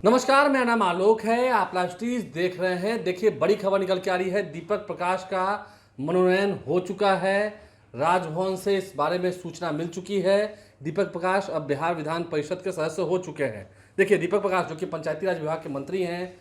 नमस्कार, मेरा नाम आलोक है। आप लाइव स्ट्रीज देख रहे हैं। देखिए, बड़ी खबर निकल के आ रही है। दीपक प्रकाश का मनोनयन हो चुका है। राजभवन से इस बारे में सूचना मिल चुकी है। दीपक प्रकाश अब बिहार विधान परिषद के सदस्य हो चुके हैं। देखिए, दीपक प्रकाश जो कि पंचायती राज विभाग के मंत्री हैं,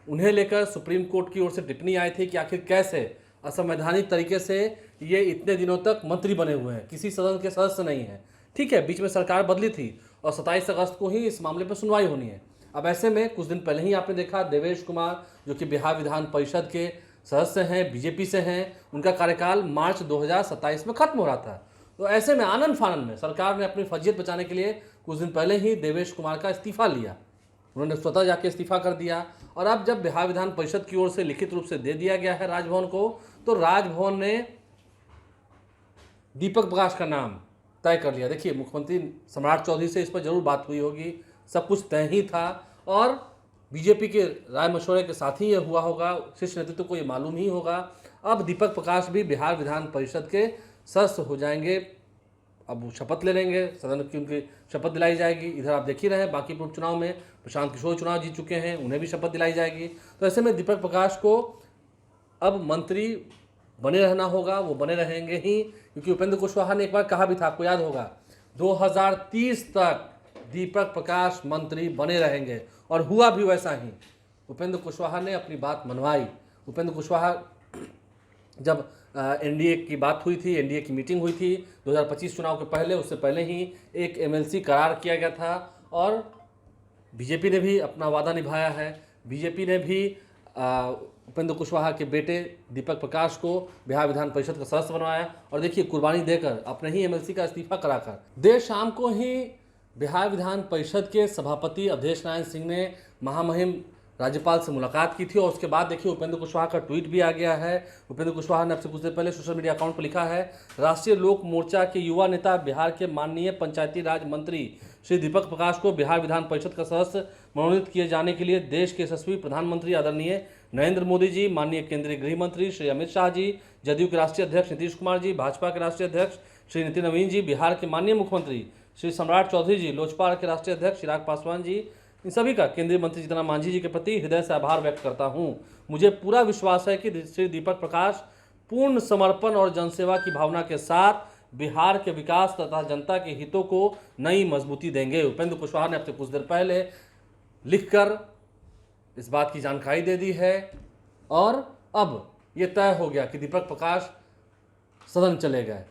उन्हें लेकर सुप्रीम कोर्ट की ओर से टिप्पणी आई थी कि आखिर कैसे असंवैधानिक तरीके से ये इतने दिनों तक मंत्री बने हुए हैं, किसी सदन के सदस्य नहीं है। ठीक है, बीच में सरकार बदली थी और 27 अगस्त को ही इस मामले पर सुनवाई होनी है। अब ऐसे में कुछ दिन पहले ही आपने देखा देवेश कुमार जो कि बिहार विधान परिषद के सदस्य हैं, बीजेपी से हैं, उनका कार्यकाल मार्च 2027 में खत्म हो रहा था। तो ऐसे में आनन फानन में सरकार ने अपनी फर्जियत बचाने के लिए कुछ दिन पहले ही देवेश कुमार का इस्तीफा लिया। उन्होंने स्वतः जाके इस्तीफा कर दिया और अब जब बिहार विधान परिषद की ओर से लिखित रूप से दे दिया गया है राजभवन को, तो राजभवन ने दीपक प्रकाश का नाम तय कर लिया। देखिए, मुख्यमंत्री सम्राट चौधरी से इस पर जरूर बात हुई होगी, सब कुछ तय ही था और बीजेपी के राय मशवरे के साथ ही ये हुआ होगा। शीर्ष नेतृत्व को ये मालूम ही होगा। अब दीपक प्रकाश भी बिहार विधान परिषद के सदस्य हो जाएंगे। अब वो शपथ ले लेंगे, सदन की उनकी शपथ दिलाई जाएगी। इधर आप देख ही रहे हैं, बाकी उपचुनाव में प्रशांत किशोर चुनाव जीत चुके हैं, उन्हें भी शपथ दिलाई जाएगी। तो ऐसे में दीपक प्रकाश को अब मंत्री बने रहना होगा। वो बने रहेंगे ही, क्योंकि उपेंद्र कुशवाहा ने एक बार कहा भी था, आपको याद होगा, 2030 तक दीपक प्रकाश मंत्री बने रहेंगे और हुआ भी वैसा ही। उपेंद्र कुशवाहा ने अपनी बात मनवाई। उपेंद्र कुशवाहा जब एनडीए की बात हुई थी, एनडीए की मीटिंग हुई थी 2025 चुनाव के पहले, उससे पहले ही एक एमएलसी करार किया गया था और बीजेपी ने भी अपना वादा निभाया है। बीजेपी ने भी उपेंद्र कुशवाहा के बेटे दीपक प्रकाश को बिहार विधान परिषद का सदस्य बनवाया और देखिए, कुर्बानी देकर अपने ही एमएलसी का इस्तीफा कराकर देर शाम को ही बिहार विधान परिषद के सभापति अवधेश नारायण सिंह ने महामहिम राज्यपाल से मुलाकात की थी। और उसके बाद देखिए, उपेंद्र कुशवाहा का ट्वीट भी आ गया है। उपेंद्र कुशवाहा ने अब से कुछ देर पहले सोशल मीडिया अकाउंट पर लिखा है, राष्ट्रीय लोक मोर्चा के युवा नेता बिहार के माननीय पंचायती राज मंत्री श्री दीपक प्रकाश को बिहार विधान परिषद का सदस्य मनोनीत किए जाने के लिए देश के यशस्वी प्रधानमंत्री आदरणीय नरेंद्र मोदी जी, माननीय केंद्रीय गृह मंत्री श्री अमित शाह जी, जदयू के राष्ट्रीय अध्यक्ष नीतीश कुमार जी, भाजपा के राष्ट्रीय अध्यक्ष श्री नितिन नवीन जी, बिहार के माननीय मुख्यमंत्री श्री सम्राट चौधरी जी, लोजपा के राष्ट्रीय अध्यक्ष चिराग पासवान जी, इन सभी का केंद्रीय मंत्री जीतन राम मांझी जी के प्रति हृदय से आभार व्यक्त करता हूं। मुझे पूरा विश्वास है कि श्री दीपक प्रकाश पूर्ण समर्पण और जनसेवा की भावना के साथ बिहार के विकास तथा जनता के हितों को नई मजबूती देंगे। उपेंद्र कुशवाहा ने अब से कुछ देर पहले लिखकर इस बात की जानकारी दे दी है और अब ये तय हो गया कि दीपक प्रकाश सदन चले गए।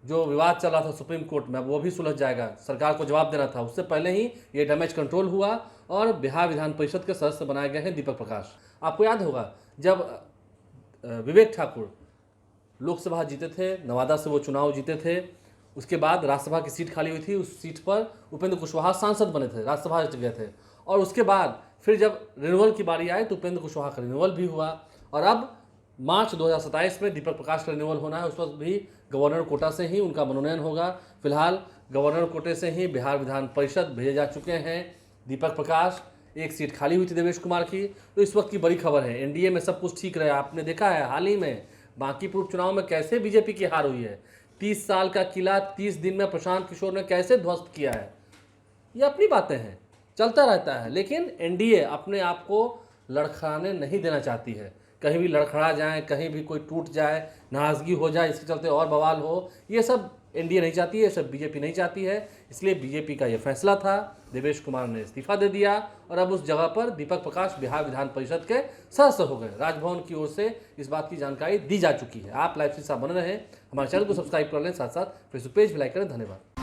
जो विवाद चल रहा था सुप्रीम कोर्ट में, अब वो भी सुलझ जाएगा। सरकार को जवाब देना था, उससे पहले ही ये डैमेज कंट्रोल हुआ और बिहार विधान परिषद के सदस्य बनाए गए हैं दीपक प्रकाश। आपको याद होगा, जब विवेक ठाकुर लोकसभा जीते थे, नवादा से वो चुनाव जीते थे, उसके बाद राज्यसभा की सीट खाली हुई थी, उस सीट पर उपेंद्र कुशवाहा सांसद बने थे, राज्यसभा जीत गए थे। और उसके बाद फिर जब रिन्यूअल की बारी आई तो उपेंद्र कुशवाहा का रिन्यूअल भी हुआ और अब मार्च 2027 में दीपक प्रकाश का रिन्यूअल होना है। उस वक्त भी गवर्नर कोटा से ही उनका मनोनयन होगा। फिलहाल गवर्नर कोटे से ही बिहार विधान परिषद भेजे जा चुके हैं दीपक प्रकाश। एक सीट खाली हुई थी देवेश कुमार की। तो इस वक्त की बड़ी खबर है, एनडीए में सब कुछ ठीक रहा। आपने देखा है हाल ही में बांकीपुर उपचुनाव में कैसे बीजेपी की हार हुई है। 30 साल का किला 30 दिन में प्रशांत किशोर ने कैसे ध्वस्त किया है। ये अपनी बातें हैं, चलता रहता है, लेकिन एनडीए अपने आप को लड़खड़ाने नहीं देना चाहती है। कहीं भी लड़खड़ा जाए, कहीं भी कोई टूट जाए, नाराज़गी हो जाए, इसके चलते और बवाल हो, ये सब एनडीए नहीं चाहती है, ये सब बीजेपी नहीं चाहती है। इसलिए बीजेपी का ये फैसला था, देवेश कुमार ने इस्तीफा दे दिया और अब उस जगह पर दीपक प्रकाश बिहार विधान परिषद के सदस्य हो गए। राजभवन की ओर से इस बात की जानकारी दी जा चुकी है। आप लाइव से साथ बने रहें, हमारे चैनल को सब्सक्राइब कर लें, साथ साथ फेसबुक पेज भी लाइक करें। धन्यवाद।